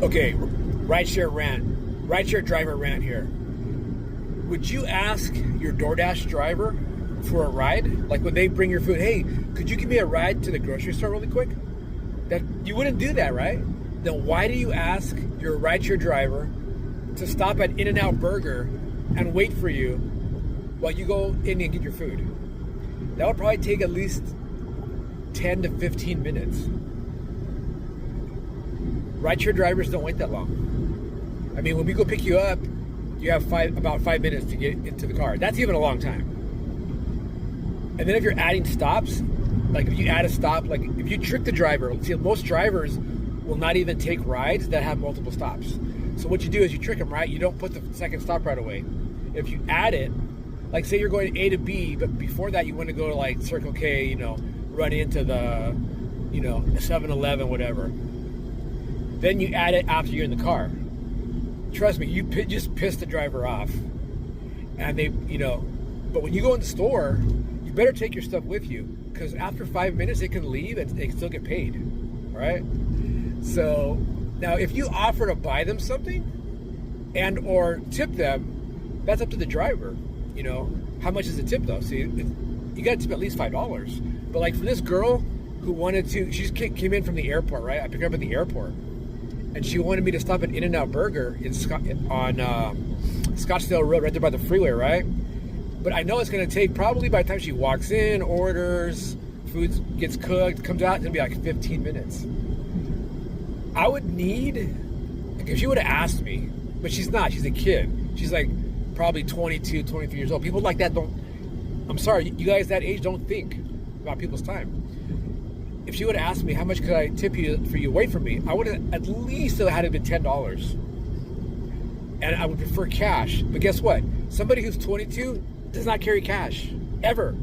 Okay, rideshare driver rant here. Would you ask your Doordash driver for a ride? Like when they bring your food, hey, could you give me a ride to the grocery store really quick? That you wouldn't do that, right? Then why do you ask your rideshare driver to stop at In-N-Out Burger and wait for you while you go in and get your food? That would probably take at least 10 to 15 minutes. Rideshare drivers don't wait that long. I mean, when we go pick you up, you have about 5 minutes to get into the car. That's even a long time. And then if you're adding stops, like if you add a stop, like if you trick the driver, see, most drivers will not even take rides that have multiple stops. So what you do is you trick them, right? You don't put the second stop right away. If you add it, like say you're going A to B, but before that you want to go to like Circle K, run into the, the 7-Eleven, whatever. Then you add it after you're in the car. Trust me, you just piss the driver off. And they, but when you go in the store, you better take your stuff with you, because after 5 minutes they can leave and they can still get paid. All right? So now if you offer to buy them something and or tip them, that's up to the driver. How much is the tip though? See, you got to tip at least $5. But like for this girl who wanted to, she just came in from the airport, right? I picked her up at the airport. And she wanted me to stop at In-N-Out Burger on Scottsdale Road, right there by the freeway, right? But I know it's going to take, probably by the time she walks in, orders, food gets cooked, comes out, it's going to be like 15 minutes. I would need, like if she would have asked me, but she's not, she's a kid. She's like probably 22, 23 years old. People like that I'm sorry, you guys that age don't think about people's time. If she would have asked me, how much could I tip you for you away from me, I would have at least had it been $10. And I would prefer cash. But guess what? Somebody who's 22 does not carry cash. Ever.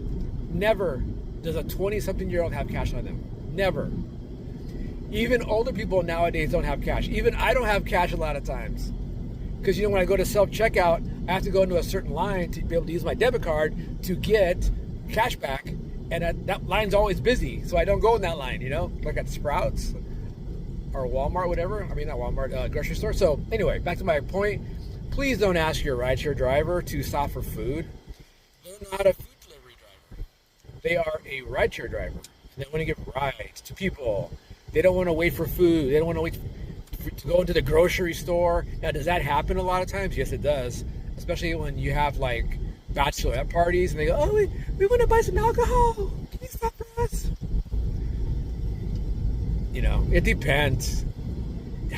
Never does a 20-something-year-old have cash on them. Never. Even older people nowadays don't have cash. Even I don't have cash a lot of times. Because, when I go to self-checkout, I have to go into a certain line to be able to use my debit card to get cash back. And that line's always busy, so I don't go in that line, like at Sprouts or Walmart, whatever. I mean, not Walmart, grocery store. So anyway, back to my point. Please don't ask your rideshare driver to stop for food. They're not a food delivery driver. They are a rideshare driver. And they want to give rides to people. They don't want to wait for food. They don't want to wait to go into the grocery store. Now, does that happen a lot of times? Yes, it does. Especially when you have like bachelorette parties and they go, oh, we want to buy some alcohol. Can you stop for us? It depends.